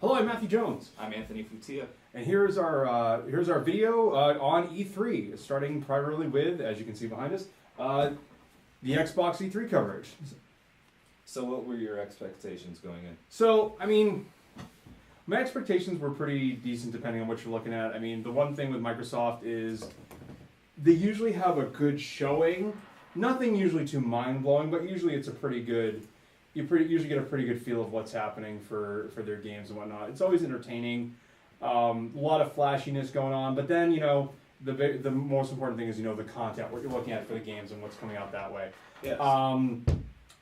Hello, I'm Matthew Jones. I'm Anthony Futia. And here's our video on E3, starting primarily with, as you can see behind us, the Xbox E3 coverage. So what were your expectations going in? So, I mean, my expectations were pretty decent depending on what you're looking at. I mean, the one thing with Microsoft is they usually have a good showing. Nothing usually too mind-blowing, but usually it's a pretty good... usually get a pretty good feel of what's happening for their games and whatnot. It's always entertaining. A lot of flashiness going on, but then, you know, the most important thing is, you know, the content, what you're looking at for the games and what's coming out that way. Yes.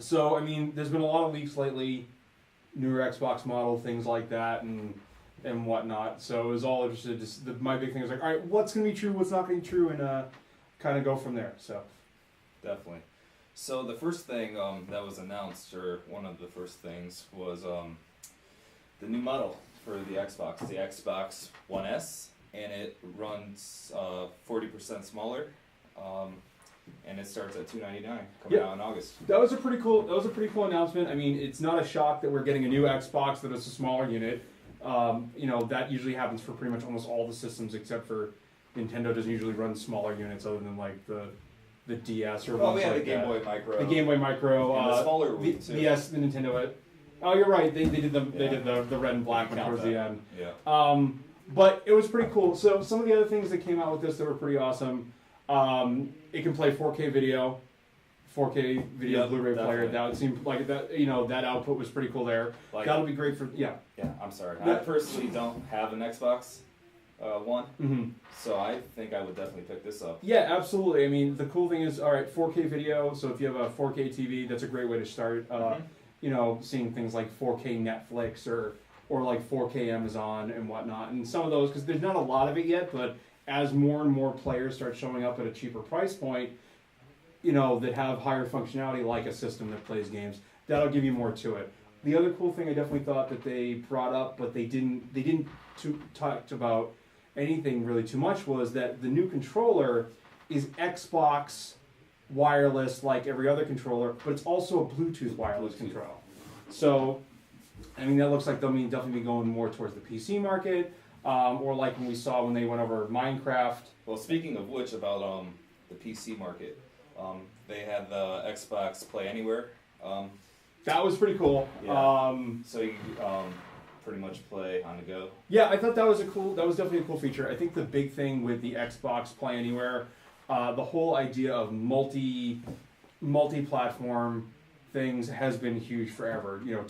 So, I mean, there's been a lot of leaks lately, newer Xbox model, things like that, and whatnot. So it was all interested. My big thing was like, all right, what's going to be true, what's not going to be true, and kind of go from there. So Definitely. So the first thing that was announced, or one of the first things, was the new model for the Xbox One S, and it runs 40% smaller, and it starts at $299 coming out in August. That was a pretty cool announcement. I mean, it's not a shock that we're getting a new Xbox that is a smaller unit. You know, that usually happens for pretty much almost all the systems, except for Nintendo doesn't usually run smaller units other than like the DS or ones like the Game Boy Micro. The Game Boy Micro. And the smaller the Nintendo. Oh, you're right. They did the red and black one towards the end. Yeah. But it was pretty cool. So some of the other things that came out with this that were pretty awesome. It can play 4K video. 4K video Blu-ray player. That seemed like that. You know, that output was pretty cool there. Like, that'll be great for Yeah, I'm sorry. I personally don't have an Xbox One, so I think I would definitely pick this up. Yeah, absolutely. I mean, the cool thing is, all right, 4K video. So if you have a 4K TV, that's a great way to start. You know, seeing things like 4K Netflix or like 4K Amazon and whatnot, and some of those, because there's not a lot of it yet, but as more and more players start showing up at a cheaper price point, you know, that have higher functionality like a system that plays games, that'll give you more to it. The other cool thing I definitely thought that they brought up, but they didn't talk about anything really too much, was that the new controller is Xbox wireless like every other controller, but it's also a Bluetooth wireless control. So, I mean, that looks like they'll definitely be going more towards the PC market, or like when we saw when they went over Minecraft. Well, speaking of which, about the PC market, they had the Xbox Play Anywhere. That was pretty cool. Yeah. So you pretty much play on the go. Yeah, I thought that was definitely a cool feature. I think the big thing with the Xbox Play Anywhere, the whole idea of multi-platform things has been huge forever. You know,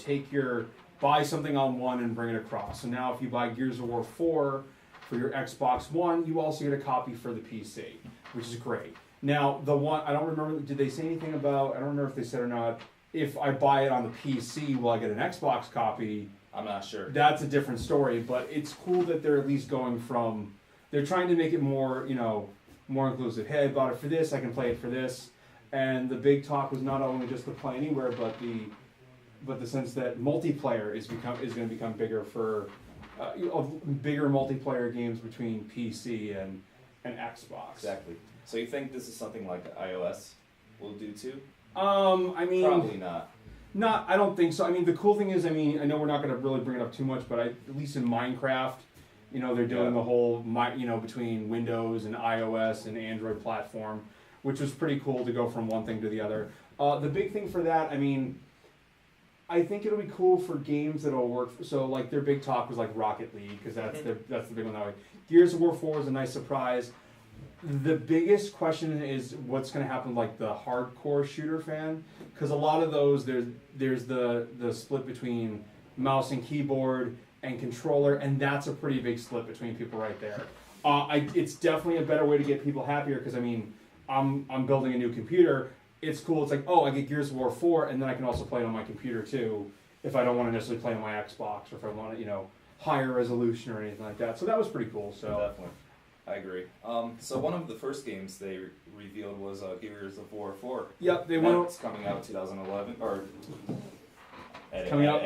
buy something on one and bring it across. So now if you buy Gears of War 4 for your Xbox One, you also get a copy for the PC, which is great. Now, the one, I don't remember, did they say anything about, I don't remember if they said or not, if I buy it on the PC, will I get an Xbox copy? I'm not sure. That's a different story, but it's cool that they're at least going from, they're trying to make it more, you know, more inclusive. Hey, I bought it for this, I can play it for this. And the big talk was not only just the Play Anywhere, but the sense that multiplayer is going to become bigger for bigger multiplayer games between PC and Xbox. Exactly. So you think this is something like iOS will do too? I mean, probably not. I don't think so. I mean, the cool thing is, I mean, I know we're not going to really bring it up too much, but at least in Minecraft, you know, they're doing the whole, you know, between Windows and iOS and Android platform, which was pretty cool to go from one thing to the other. The big thing for that, I mean, I think it'll be cool for games that'll work. So, like, their big talk was like Rocket League, because that's the big one that way. Gears of War 4 was a nice surprise. The biggest question is what's going to happen, like the hardcore shooter fan, because a lot of those there's the split between mouse and keyboard and controller, and that's a pretty big split between people right there. It's definitely a better way to get people happier, because I mean, I'm building a new computer. It's cool. It's like, oh, I get Gears of War 4, and then I can also play it on my computer too, if I don't want to necessarily play on my Xbox, or if I want to, you know, higher resolution or anything like that. So that was pretty cool. So definitely. I agree. So one of the first games they revealed was Gears of War 4. Yep, It's coming out 2011 or coming out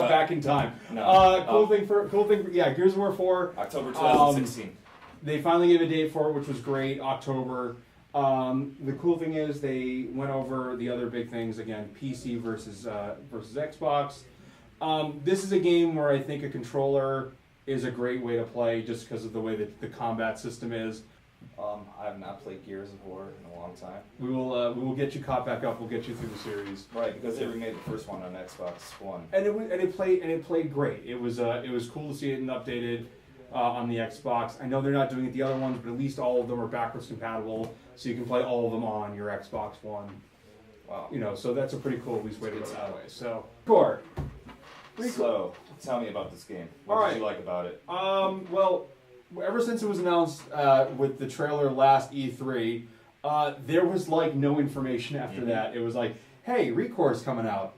back in time. No. Cool thing. Yeah, Gears of War 4. October 2016. They finally gave a date for it, which was great. October. The cool thing is they went over the other big things again: PC versus Xbox. This is a game where I think a controller is a great way to play just because of the way that the combat system is. I have not played Gears of War in a long time. We will get you caught back up. We'll get you through the series. Right, because they remade the first one on Xbox One. And it played great. It was cool to see it and updated on the Xbox. I know they're not doing it the other ones, but at least all of them are backwards compatible, so you can play all of them on your Xbox One. Wow. You know, so that's a pretty cool at least way to go that way. So, Core. So, tell me about this game. What did you like about it? Well, ever since it was announced with the trailer last E3, there was like no information after that. It was like, hey, Recore's coming out.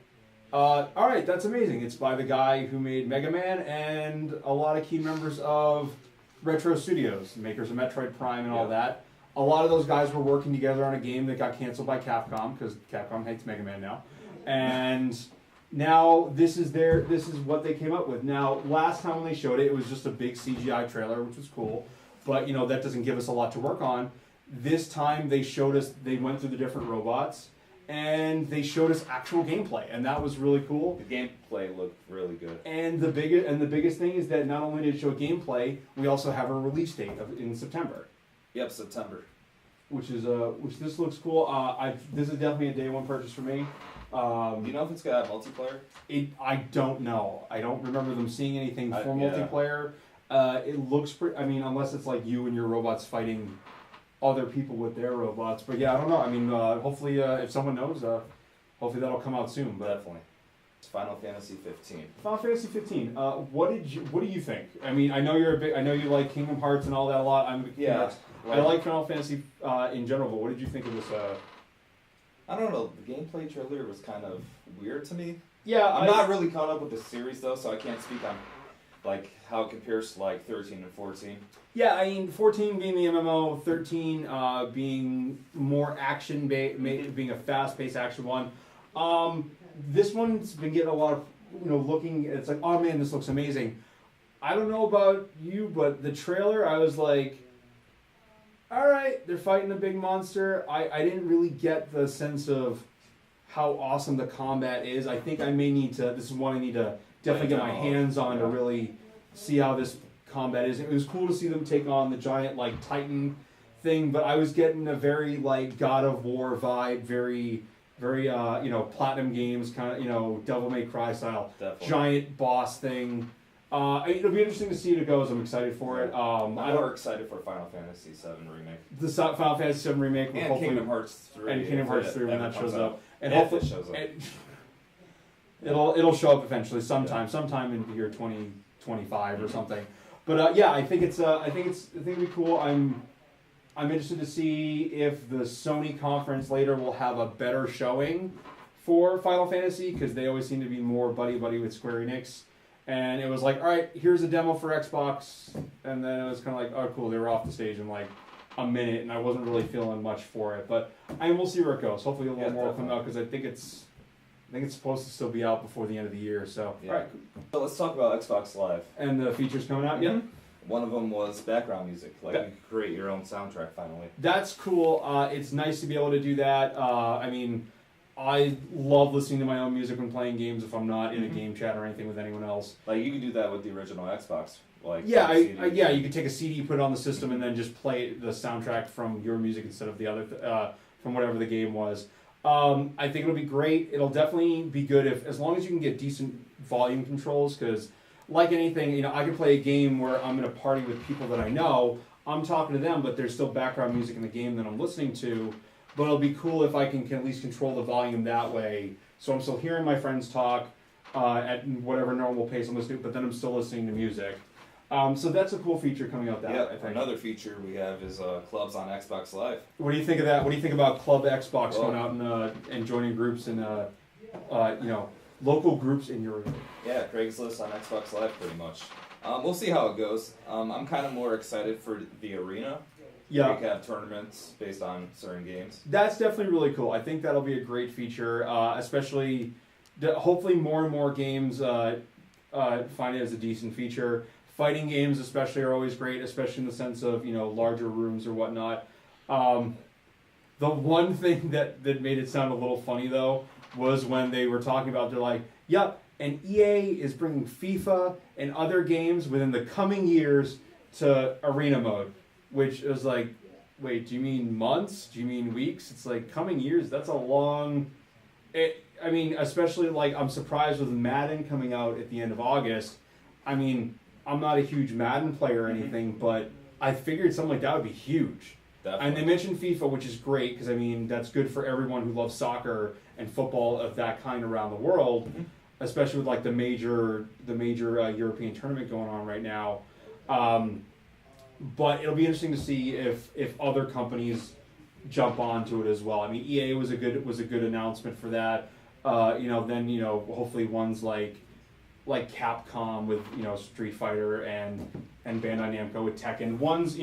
All right, that's amazing. It's by the guy who made Mega Man and a lot of key members of Retro Studios, makers of Metroid Prime and all that. A lot of those guys were working together on a game that got canceled by Capcom because Capcom hates Mega Man now. And now this is what they came up with. Now, last time when they showed it, it was just a big CGI trailer, which was cool. But, you know, that doesn't give us a lot to work on. This time they showed us, they went through the different robots, and they showed us actual gameplay, and that was really cool. The gameplay looked really good. And the biggest thing is that not only did it show gameplay, we also have a release date in September. Yep, September. Which this looks cool. This is definitely a day one purchase for me. Do you know if it's got multiplayer? I don't know. I don't remember them seeing anything for multiplayer. It looks pretty. I mean, unless it's like you and your robots fighting other people with their robots. But yeah, I don't know. I mean, hopefully, if someone knows, hopefully that'll come out soon. But definitely. It's Final Fantasy 15. Final Fantasy 15. What do you think? I mean, I know I know you like Kingdom Hearts and all that a lot. I like Final Fantasy in general. But what did you think of this? I don't know. The gameplay trailer was kind of weird to me. Yeah, I'm not really caught up with the series though, so I can't speak on like how it compares to like 13 and 14. Yeah, I mean, 14 being the MMO, 13 being more action, being a fast-paced action one. This one's been getting a lot of, looking. It's like, oh man, this looks amazing. I don't know about you, but the trailer, I was like, all right, they're fighting a big monster. I didn't really get the sense of how awesome the combat is. I think I may need to, this is one I need to definitely get my hands on to really see how this combat is. It was cool to see them take on the giant, like, Titan thing, but I was getting a very, like, God of War vibe, very, Platinum Games, kind of, Devil May Cry style. Definitely. Giant boss thing. It'll be interesting to see how it goes. I'm excited for it. I'm more excited for Final Fantasy VII Remake. The Final Fantasy VII Remake. And Kingdom Hearts 3. And Kingdom Hearts 3 when that shows up. And hopefully it shows up. It'll show up eventually sometime in the year 2025 or something. But yeah, I think it'll be cool. I'm interested to see if the Sony conference later will have a better showing for Final Fantasy, because they always seem to be more buddy-buddy with Square Enix. And it was like, all right, here's a demo for Xbox, and then it was kind of like, oh cool, they were off the stage in like a minute, and I wasn't really feeling much for it. But we'll see where it goes. Hopefully a little more will come out, because I think it's supposed to still be out before the end of the year. So all right. So let's talk about Xbox Live and the features coming out. Yeah. One of them was background music, like you could create your own soundtrack finally. That's cool. It's nice to be able to do that. I mean, I love listening to my own music when playing games if I'm not in a game chat or anything with anyone else. Like you can do that with the original Xbox. Like you could take a CD, put it on the system, and then just play the soundtrack from your music instead of the other from whatever the game was. I think it'll be great. It'll definitely be good as long as you can get decent volume controls, because like anything, I can play a game where I'm in a party with people that I know. I'm talking to them, but there's still background music in the game that I'm listening to. But it'll be cool if I can at least control the volume that way. So I'm still hearing my friends talk at whatever normal pace I'm listening to, but then I'm still listening to music. So that's a cool feature coming out that way, I think. Another feature we have is clubs on Xbox Live. What do you think of that? What do you think about Club Xbox going out and joining groups and local groups in your area? Yeah, Craigslist on Xbox Live pretty much. We'll see how it goes. I'm kind of more excited for the arena. Yeah. We can have tournaments based on certain games. That's definitely really cool. I think that'll be a great feature, especially hopefully more and more games find it as a decent feature. Fighting games especially are always great, especially in the sense of, larger rooms or whatnot. The one thing that made it sound a little funny, though, was when they were talking about, they're like, yep, and EA is bringing FIFA and other games within the coming years to arena mode, which is like, wait, do you mean months? Do you mean weeks? It's like coming years. That's a long. I mean, especially like I'm surprised with Madden coming out at the end of August. I mean, I'm not a huge Madden player or anything, but I figured something like that would be huge. Definitely. And they mentioned FIFA, which is great because I mean that's good for everyone who loves soccer and football of that kind around the world, especially with like the major European tournament going on right now. But it'll be interesting to see if other companies jump onto it as well. I mean, EA was a good announcement for that. Then hopefully ones like Capcom with Street Fighter and Bandai Namco with Tekken. Ones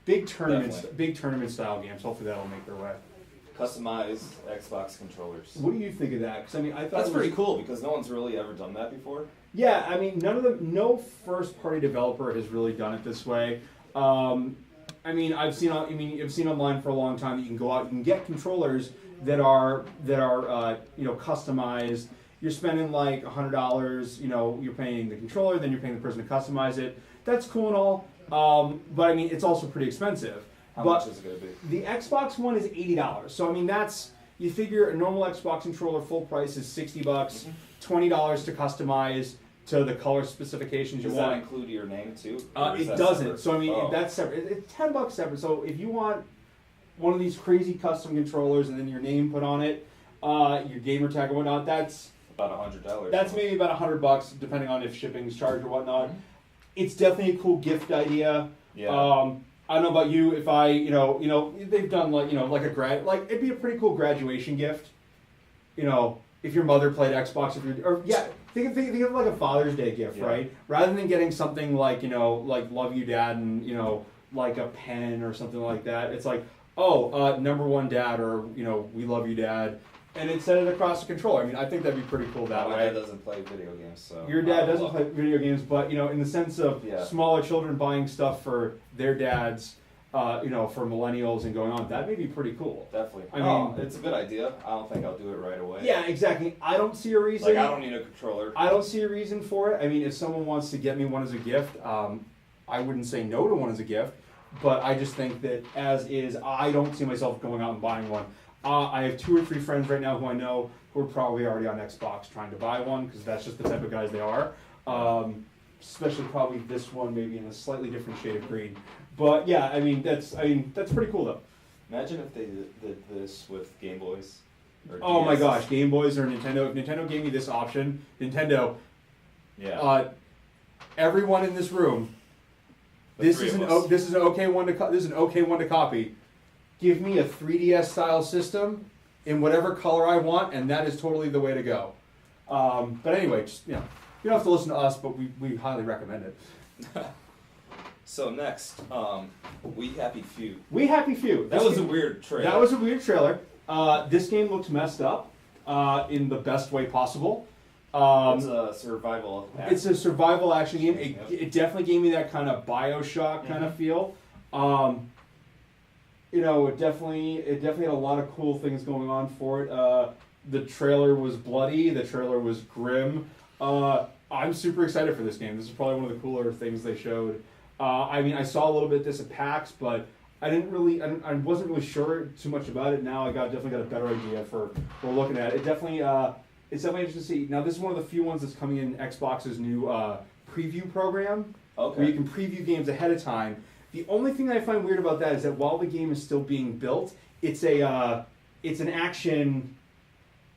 big tournament style games. Hopefully that'll make their way. Customized Xbox controllers. What do you think of that? Because I mean, I thought that's pretty cool because no one's really ever done that before. Yeah, I mean, no first party developer has really done it this way. I mean, I've seen online for a long time that you can go out, you can get controllers that are customized. You're spending like $100, you're paying the controller, then you're paying the person to customize it. That's cool and all, but I mean, it's also pretty expensive. How much is it going to be? The Xbox One is $80. So I mean, you figure a normal Xbox controller full price is $60, $20 to customize to the color specifications you want. Does that include your name too? It doesn't. Separate? So I mean, that's separate. It's $10 separate. So if you want one of these crazy custom controllers and then your name put on it, your gamer tag and whatnot, that's about $100. That's maybe about $100 depending on if shipping's charged or whatnot. It's definitely a cool gift idea. Yeah. I don't know about you. If I, they've done like a it'd be a pretty cool graduation gift. If your mother played Xbox, think of it like a Father's Day gift, right? Rather than getting something like Love You Dad and like a pen or something like that. It's like, number one dad, or we love you dad, and it set it across the controller. I mean, I think that'd be pretty cool that way. My dad doesn't play video games, so your dad doesn't play video games, but in the sense of smaller children buying stuff for their dads, for millennials and going on, that may be pretty cool. Definitely. I mean, it's a good idea. I don't think I'll do it right away. Yeah, exactly. I don't see a reason. Like, I don't need a controller. I don't see a reason for it. I mean, if someone wants to get me one as a gift, I wouldn't say no to one as a gift, but I just think that as is, I don't see myself going out and buying one. I have 2 or 3 friends right now who I know who are probably already on Xbox trying to buy one because that's just the type of guys they are. Especially probably this one, maybe in a slightly different shade of green. But yeah, I mean that's pretty cool though. Imagine if they did this with Game Boys. Or oh DS. my gosh, Game Boys or Nintendo. If Nintendo gave me this option, Nintendo. Yeah. Everyone in this room. This is an okay one to copy. Give me a 3DS style system in whatever color I want, and that is totally the way to go. But anyway, just you don't have to listen to us, but we highly recommend it. So next, We Happy Few. We Happy Few. That was a weird trailer. That was a weird trailer. This game looked messed up in the best way possible. It's a survival action. It's a survival action game. It definitely gave me that kind of BioShock kind of feel. It definitely had a lot of cool things going on for it. The trailer was bloody. The trailer was grim. I'm super excited for this game. This is probably one of the cooler things they showed. I mean, I saw a little bit of this at PAX, but I wasn't really sure too much about it. Now I definitely got a better idea for what we're looking at. It's definitely interesting to see. Now this is one of the few ones that's coming in Xbox's new preview program, where you can preview games ahead of time. The only thing that I find weird about that is that while the game is still being built, it's an action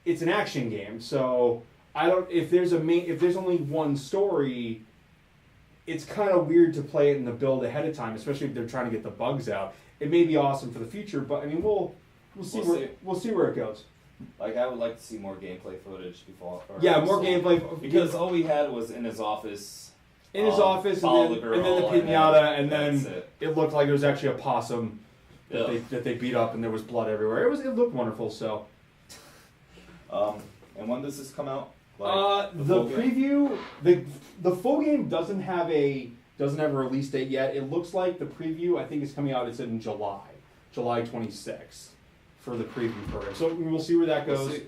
game. So if there's only one story, it's kind of weird to play it in the build ahead of time, especially if they're trying to get the bugs out. It may be awesome for the future, but I mean we'll see where it goes. Like, I would like to see more gameplay footage before. More gameplay because all we had was in his office. And then the pinata, and then it looked like it was actually a possum that they beat up, and there was blood everywhere. It looked wonderful. So, and when does this come out? The preview, the full game doesn't have a release date yet. It looks like the preview, I think, is coming out. It's in July 26th for the preview program. So we'll see where that goes.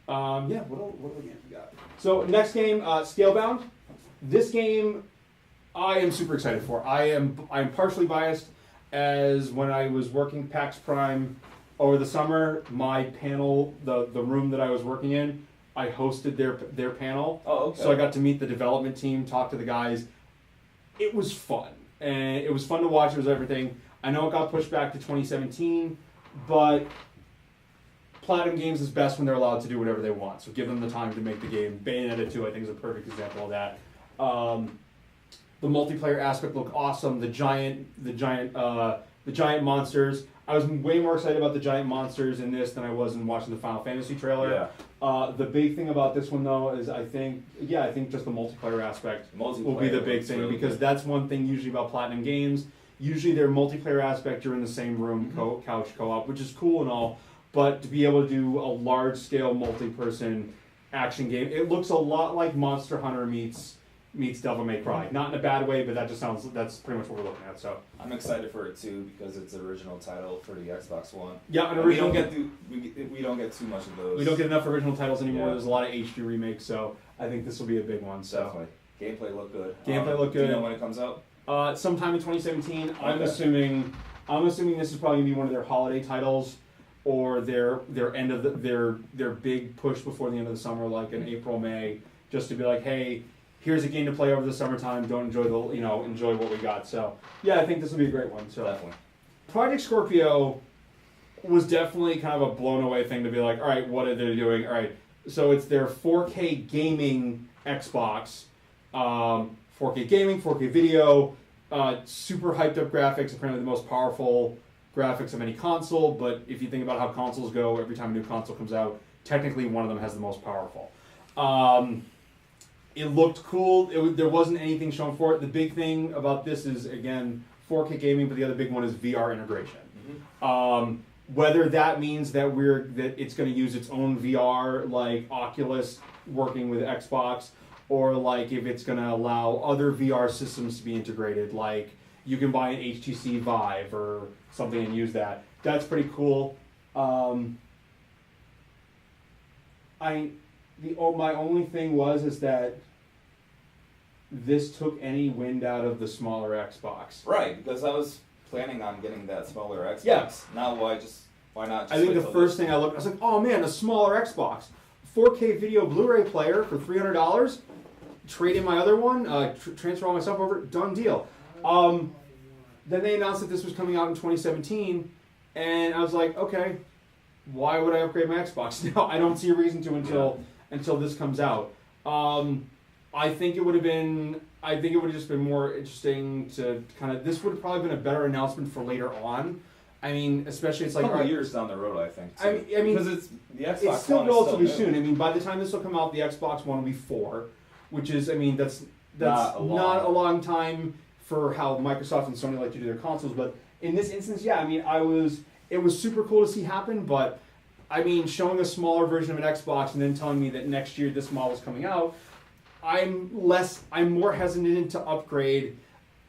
Yeah, what other games we got? So next game, Scalebound. This game, I am super excited for. I'm partially biased, as when I was working PAX Prime over the summer, my panel, the room that I was working in, I hosted their panel. Oh, okay. So I got to meet the development team, talk to the guys. It was fun, and it was fun to watch. It was everything. I know it got pushed back to 2017, but Platinum Games is best when they're allowed to do whatever they want. So give them the time to make the game. Bayonetta 2, I think, is a perfect example of that. The multiplayer aspect looked awesome. The giant monsters. I was way more excited about the giant monsters in this than I was in watching the Final Fantasy trailer. Yeah. The big thing about this one though is I think just the multiplayer aspect will be the big thing, really because good. That's one thing usually about Platinum Games. Usually their multiplayer aspect, you're in the same room, couch co-op, which is cool and all, but to be able to do a large-scale multi-person action game, it looks a lot like Monster Hunter meets Devil May Cry. Not in a bad way, but that's pretty much what we're looking at. So I'm excited for it too because it's the original title for the Xbox One. yeah, an We original. we don't get too much of those. We don't get enough original titles anymore. Yeah. There's a lot of HD remakes, so I think this will be a big one. So Definitely. Gameplay looked good. Gameplay looked Do you good. know when it comes out? Sometime in 2017. I'm Okay. assuming this is probably gonna be one of their holiday titles, or their end of their big push before the end of the summer, like in April, May, just to be like, hey, here's a game to play over the summertime. Don't enjoy enjoy what we got. So yeah, I think this will be a great one. So Definitely. Project Scorpio was definitely kind of a blown away thing to be like, all right, what are they doing? All right, so it's their 4K gaming Xbox, 4K gaming, 4K video, super hyped up graphics, apparently the most powerful graphics of any console. But if you think about how consoles go, every time a new console comes out, technically one of them has the most powerful. It looked cool. There wasn't anything shown for it. The big thing about this is, again, 4K gaming, but the other big one is VR integration. Whether that means that it's going to use its own VR, like Oculus working with Xbox, or like if it's going to allow other VR systems to be integrated, like you can buy an HTC Vive or something and use that. That's pretty cool. My only thing is that this took any wind out of the smaller Xbox. Right, because I was planning on getting that smaller Xbox. Yeah. Now why not just I think wait the till first this? thing I looked, I was like, oh man, a smaller Xbox. 4K video Blu-ray player for $300. Trade in my other one, transfer all my stuff over, done deal. Then they announced that this was coming out in 2017, and I was like, okay, why would I upgrade my Xbox now? I don't see a reason to until this comes out. I think it would have just been more interesting to kind of. This would have probably been a better announcement for later on. I mean, especially it's like a couple alright, years down the road, I think. Too. I mean, because it's the Xbox it's still One is relatively still new. soon. I mean, by the time this will come out, the Xbox One will be 4, which is, I mean, that's Not not a a long time for how Microsoft and Sony like to do their consoles. But in this instance, yeah, I mean, it was super cool to see happen. But I mean, showing a smaller version of an Xbox and then telling me that next year this model is coming out, I'm more hesitant to upgrade.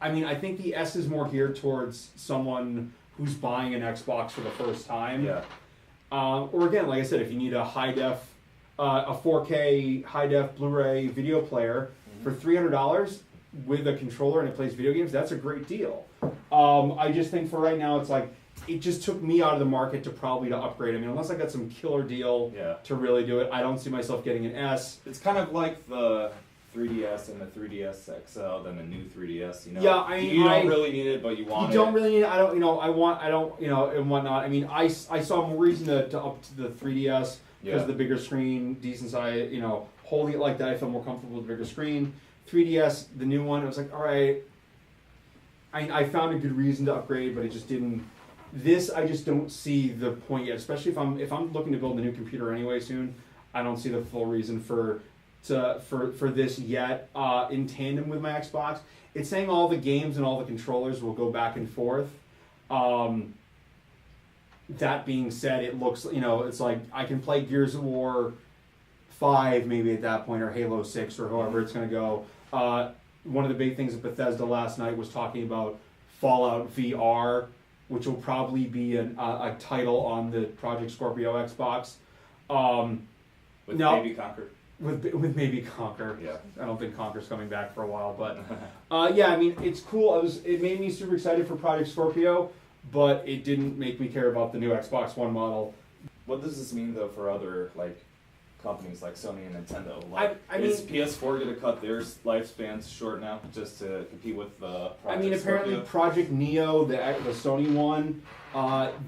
I mean, I think the S is more geared towards someone who's buying an Xbox for the first time. Yeah. Or again, like I said, if you need a a 4K high def Blu-ray video player for $300 with a controller and it plays video games, that's a great deal. I just think for right now, it's like, it just took me out of the market to upgrade. I mean, unless I got some killer deal to really do it, I don't see myself getting an S. It's kind of like the 3DS and the 3DS XL, then the new 3DS. You know, Yeah, I mean, you don't really need it, but you want it. You don't really need it. I don't, and whatnot. I mean, I saw more reason to up to the 3DS because of the bigger screen, decent size, holding it like that, I feel more comfortable with the bigger screen. 3DS, the new one, I was like, all right. I found a good reason to upgrade, but it just didn't. This, I just don't see the point yet, especially if I'm looking to build a new computer anyway soon. I don't see the full reason for this yet in tandem with my Xbox. It's saying all the games and all the controllers will go back and forth. That being said, it looks, it's like I can play Gears of War 5 maybe at that point, or Halo 6, or however it's going to go. One of the big things that Bethesda last night was talking about Fallout VR, which will probably be a title on the Project Scorpio Xbox. With No. Baby Conquer. With maybe Conquer. Yeah. I don't think Conquer's coming back for a while, but yeah, I mean it's cool. It made me super excited for Project Scorpio, but it didn't make me care about the new Xbox One model. What does this mean though for other like companies like Sony and Nintendo? Like, I is mean, PS4 going to cut their lifespans short now just to compete with Project I mean, apparently Scorpio? Project Neo, the Sony one,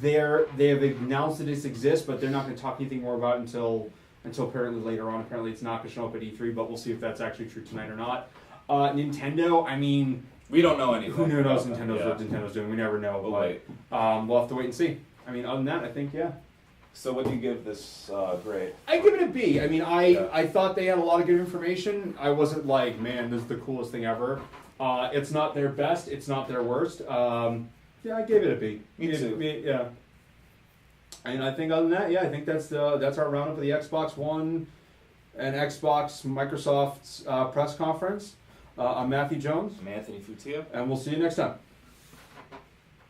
they have announced that it exists, but they're not going to talk anything more about it until apparently later on. Apparently, it's not going to show up at E3, but we'll see if that's actually true tonight or not. Nintendo, I mean, We don't know anything. who knows about them, what Nintendo's doing? We never know. We'll but wait. we'll have to wait and see. I mean, other than that, I think yeah. So what do you give this grade? I give it a B. I mean, Yeah. I thought they had a lot of good information. I wasn't like, man, this is the coolest thing ever. It's not their best. It's not their worst. Yeah, I gave it a B. Me too. Yeah. And I think other than that, yeah, I think that's our roundup of the Xbox One and Xbox Microsoft's press conference. I'm Matthew Jones, I'm Anthony Futia. and we'll see you next time.